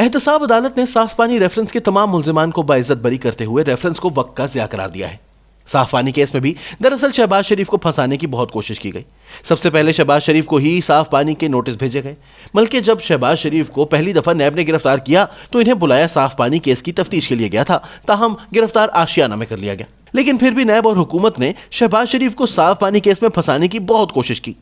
एहतसाब अदालत ने साफ पानी रेफरेंस के तमाम मुल्जिमान को बाइज्जत बरी करते हुए रेफरेंस को वक्त का ज़िया करार दिया है। साफ पानी केस में भी दरअसल शहबाज शरीफ को फंसाने की बहुत कोशिश की गई। सबसे पहले शहबाज शरीफ को ही साफ पानी के नोटिस भेजे गए, बल्कि जब शहबाज शरीफ को पहली दफा नैब ने गिरफ्तार किया तो इन्हें बुलाया साफ पानी केस की तफ्तीश के लिए गया था, ताहम गिरफ्तार आशियाना में कर लिया गया। लेकिन फिर भी नैब और हुकूमत ने शहबाज शरीफ को साफ पानी केस में फंसाने की बहुत कोशिश की,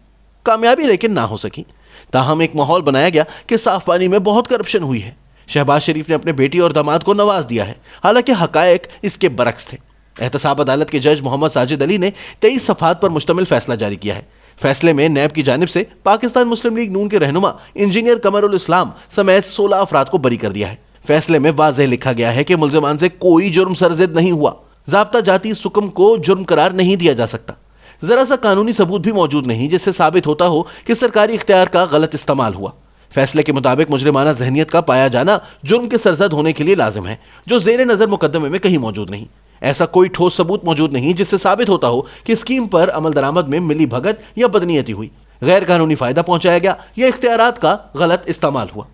कामयाबी लेकिन ना हो सकी। ताहम एक माहौल बनाया गया कि साफ पानी में बहुत करप्शन हुई है। शहबाज शरीफ ने अपने बेटी और दामाद को नवाज दिया है, हालांकि हकायक इसके बरक्स थे। एहतसाब अदालत के जज मोहम्मद साजिद अली ने 23 सफ़हात पर मुश्तमिल फैसला जारी किया है। फैसले में नैब की जानिब से पाकिस्तान मुस्लिम लीग नून के रहनुमा इंजीनियर कमरुल इस्लाम समेत 16 अफराद को बरी कर दिया है। फैसले में वाज़ेह लिखा गया है कि मुल्ज़िमान से कोई जुर्म सरज़द नहीं हुआ, ज़ाब्ता जाती सुकम को जुर्म करार नहीं दिया जा सकता। जरा सा कानूनी सबूत भी मौजूद नहीं जिससे साबित होता हो कि सरकारी इख्तियार का गलत इस्तेमाल हुआ। फैसले के मुताबिक मुजरिमाना जहनियत का पाया जाना जुर्म के सरजद होने के लिए लाजिम है, जो ज़ेर नज़र मुकदमे में कहीं मौजूद नहीं। ऐसा कोई ठोस सबूत मौजूद नहीं जिससे साबित होता हो कि स्कीम पर अमल दरामद में मिली भगत या बदनीयती हुई, गैर कानूनी फायदा पहुंचाया गया या इख्तियारात का गलत इस्तेमाल हुआ।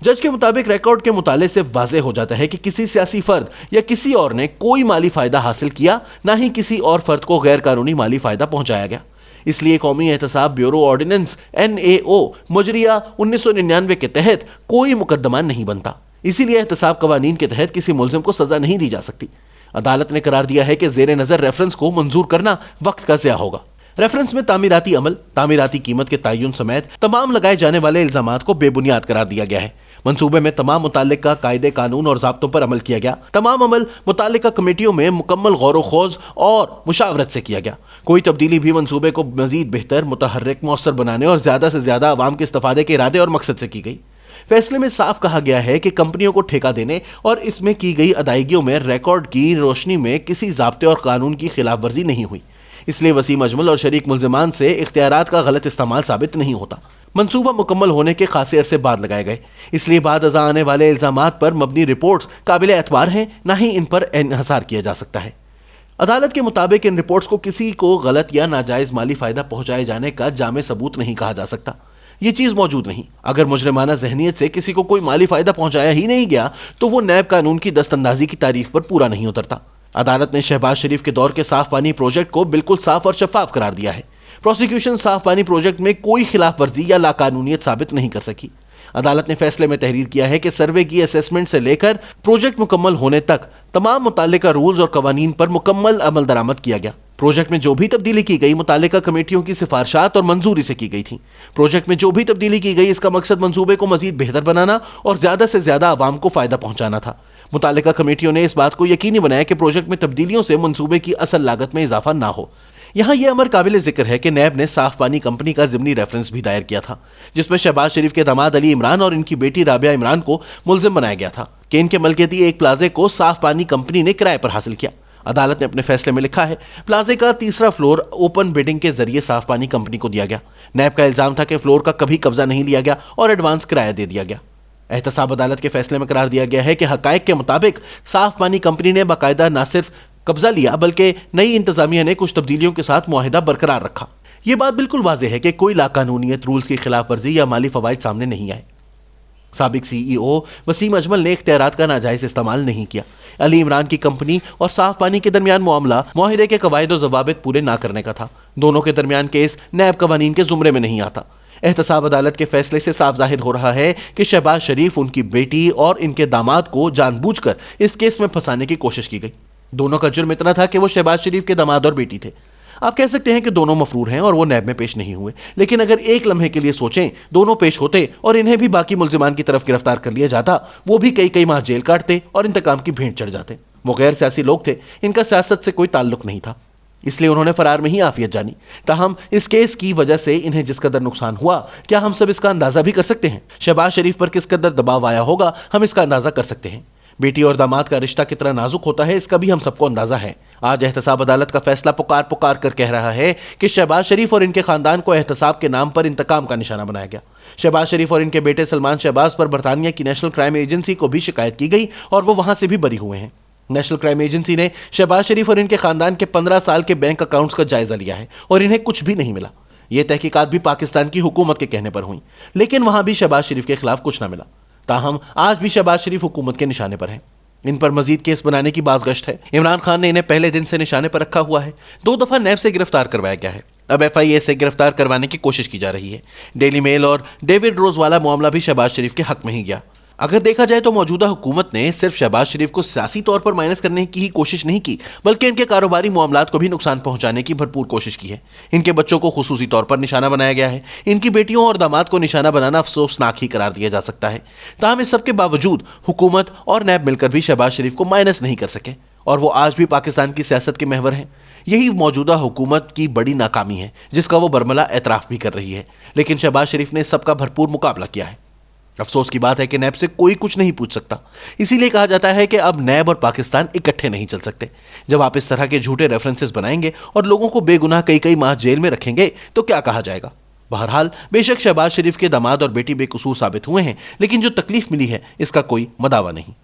जज के मुताबिक रिकॉर्ड के मुताले से वाज़ेह हो जाता है कि किसी सियासी फर्द या किसी और ने कोई माली फायदा हासिल किया, ना ही किसी और फर्द को गैर कानूनी माली फायदा पहुंचाया गया। इसलिए कौमी एहतसाब ब्यूरो ऑर्डिनेंस NAO मुजरिया 1999 के तहत कोई मुकदमा नहीं बनता। इसीलिए एहतसाब कवानीन के तहत किसी मुल्जिम को सजा नहीं दी जा सकती। अदालत ने करार दिया है कि ज़ेर नज़र रेफरेंस को मंजूर करना वक्त का ज़िया होगा। रेफरेंस में तामीराती अमल, तामीराती कीमत के तयन समेत तमाम लगाए जाने वाले इल्जामात को बेबुनियाद करार दिया गया है। मंसूबे में तमाम मुताल्लिका कायदे कानून और ज़ाब्तों पर अमल किया गया। तमाम अमल मुताल्लिका कमेटियों में मुकम्मल गौर खोज और मुशावरत से किया गया। कोई तब्दीली भी मंसूबे को मज़ीद बेहतर, मुतहर्रिक, मौसर बनाने और ज़्यादा से ज़्यादा आवाम के इस्तेफादे के इरादे और मकसद से की गई। फैसले में साफ कहा गया है कि कंपनियों को ठेका देने और इसमें की गई अदायगियों में रिकॉर्ड की रोशनी में किसी ज़ाब्ते और कानून की खिलाफ वर्जी नहीं हुई। इसलिए वसीम अजमल और शरीक मुल्ज़िमान से इख्तियारात का गलत इस्तेमाल साबित नहीं होता। मंसूबा मुकम्मल होने के खासे अरसे बाद लगाए गए, इसलिए बाद अज़ा आने वाले इल्ज़ामात पर मबनी रिपोर्ट्स काबिल एतबार हैं, ना ही इन पर इन्हिसार किया जा सकता है। अदालत के मुताबिक इन रिपोर्ट्स को किसी को गलत या नाजायज़ माली फ़ायदा पहुँचाए जाने का जामे सबूत नहीं कहा जा सकता। ये चीज़ मौजूद नहीं। अगर मुजरिमाना जहनियत से किसी को कोई माली फ़ायदा पहुँचाया ही नहीं गया तो वो नैब कानून की दस्तंदाजी की तारीफ पर पूरा नहीं उतरता। अदालत ने शहबाज शरीफ के दौर के साफ पानी प्रोजेक्ट को बिल्कुल साफ और शफाफ करार दिया है। प्रोसिक्यूशन साफ पानी प्रोजेक्ट में कोई खिलाफ वर्जी या लाकानूनियत साबित नहीं कर सकी। अदालत ने फैसले में तहरीर किया है कि सर्वे की असेसमेंट से लेकर प्रोजेक्ट मुकम्मल होने तक तमाम मुताल्लिका रूल्स और कवानीन पर मुकम्मल अमल दरामद किया गया। प्रोजेक्ट में जो भी तब्दीली की गई मुताल्लिका कमेटियों की सिफारिशात और मंजूरी से की गई थी। प्रोजेक्ट में जो भी तब्दीली की गई इसका मकसद मंसूबे को मजीद बेहतर बनाना और ज़्यादा से ज़्यादा आवाम को फ़ायदा पहुँचाना था। मुताल्लिका कमेटियों ने इस बात को यकीनी बनाया कि प्रोजेक्ट में तब्दीलियों से मंसूबे की असल लागत में इजाफा ना हो। यहाँ यह अमर काबिल जिक्र है कि नैब ने साफ पानी कंपनी का ज़िमनी रेफरेंस भी दायर किया था, जिसमें शहबाज शरीफ के दामाद अली इमरान और इनकी बेटी राबिया इमरान को मुल्जिम बनाया गया था कि इनके मलकियती एक प्लाजे को साफ पानी कंपनी ने किराए पर हासिल किया। अदालत ने अपने फैसले में लिखा है, प्लाजे का तीसरा फ्लोर ओपन बिडिंग के जरिए साफ पानी कंपनी को दिया गया। नैब का इल्जाम था कि फ्लोर का कभी कब्जा नहीं लिया गया और एडवांस किराया दे दिया गया। एहतसाब अदालत के फैसले में करार दिया गया है कि हकायक के मुताबिक साफ पानी कंपनी ने बाकायदा न सिर्फ कब्जा लिया बल्कि नई इंतजामिया ने कुछ तब्दीलियों के साथ मुआहिदा बरकरार रखा। ये बात बिल्कुल वाज़ेह है कि कोई लाकानूनियत, रूल्स की खिलाफ वर्जी या माली फवाइद सामने नहीं आए। साबिक CEO वसीम अजमल ने इख्तियारात का नाजायज़ इस्तेमाल नहीं किया। अली इमरान की कंपनी और साफ पानी के दरमियान मामला मुआहिदे के कवायद और ज़वाबित पूरे ना करने का था। दोनों के दरमियान केस नैब कवानीन के ज़ुमरे में नहीं आता। एहतसाब अदालत के फैसले से साफ जाहिर हो रहा है कि शहबाज शरीफ, उनकी बेटी और इनके दामाद को जानबूझकर इस केस में फंसाने की कोशिश की गई। दोनों का जुर्म इतना था कि वो शहबाज शरीफ के दामाद और बेटी थे। आप कह सकते हैं कि दोनों मफरूर हैं और वो नैब में पेश नहीं हुए, लेकिन अगर एक लम्हे के लिए सोचें, दोनों पेश होते और इन्हें भी बाकी मुल्जिमान की तरफ गिरफ्तार कर लिया जाता, वो भी कई कई माह जेल काटते और इंतकाम की भेंट चढ़ जाते। वो गैर सियासी लोग थे, इनका सियासत से कोई ताल्लुक नहीं था, इसलिए उन्होंने फरार में ही आफियत जानी। ताहम इस केस की वजह से इन्हें जिस कदर नुकसान हुआ, क्या हम सब इसका अंदाजा भी कर सकते हैं? शहबाज शरीफ पर किस कदर दबाव आया होगा, हम इसका अंदाजा कर सकते हैं। बेटी और दामाद का रिश्ता कितना नाजुक होता है, इसका भी हम सबको अंदाजा है। आज एहतसाब अदालत का फैसला पुकार पुकार कर कह रहा है कि शहबाज शरीफ और इनके खानदान को एहतसाब के नाम पर इंतकाम का निशाना बनाया गया। शहबाज शरीफ और इनके बेटे सलमान शहबाज पर बरतानिया की नेशनल क्राइम एजेंसी को भी शिकायत की गई और वो वहां से भी बरी हुए हैं। नेशनल क्राइम एजेंसी ने शहबाज शरीफ और इनके खानदान के 15 साल के बैंक अकाउंट्स का जायजा लिया है और इन्हें कुछ भी नहीं मिला। ये तहकीकात भी पाकिस्तान की हुकूमत के कहने पर हुई, लेकिन वहां भी शहबाज शरीफ के खिलाफ कुछ ना मिला। ताहम आज भी शहबाज शरीफ हुकूमत के निशाने पर हैं। इन पर मजीद केस बनाने की बाज़गश्त है। इमरान खान ने इन्हें पहले दिन से निशाने पर रखा हुआ है। 2 दफा नैब से गिरफ्तार करवाया गया है। अब FIA से गिरफ्तार करवाने की कोशिश की जा रही है। डेली मेल और डेविड रोज वाला मामला भी शहबाज शरीफ के हक में ही गया। अगर देखा जाए तो मौजूदा हुकूमत ने सिर्फ शहबाज शरीफ को सियासी तौर पर माइनस करने की ही कोशिश नहीं की, बल्कि इनके कारोबारी मामलात को भी नुकसान पहुंचाने की भरपूर कोशिश की है। इनके बच्चों को खुसूसी तौर पर निशाना बनाया गया है। इनकी बेटियों और दामाद को निशाना बनाना अफसोसनाक ही करार दिया जा सकता है। ताहम इस सबके बावजूद हुकूमत और नैब मिलकर भी शहबाज शरीफ को माइनस नहीं कर सके और वो आज भी पाकिस्तान की सियासत के महवर हैं। यही मौजूदा हुकूमत की बड़ी नाकामी है, जिसका वो बरमला एतराफ भी कर रही है। लेकिन शहबाज शरीफ ने सबका भरपूर मुकाबला किया है। अफसोस की बात है कि नैब से कोई कुछ नहीं पूछ सकता। इसीलिए कहा जाता है कि अब नैब और पाकिस्तान इकट्ठे नहीं चल सकते। जब आप इस तरह के झूठे रेफरेंसेस बनाएंगे और लोगों को बेगुनाह कई कई माह जेल में रखेंगे तो क्या कहा जाएगा। बहरहाल बेशक शहबाज शरीफ के दामाद और बेटी बेकसूर साबित हुए हैं, लेकिन जो तकलीफ मिली है इसका कोई मदावा नहीं।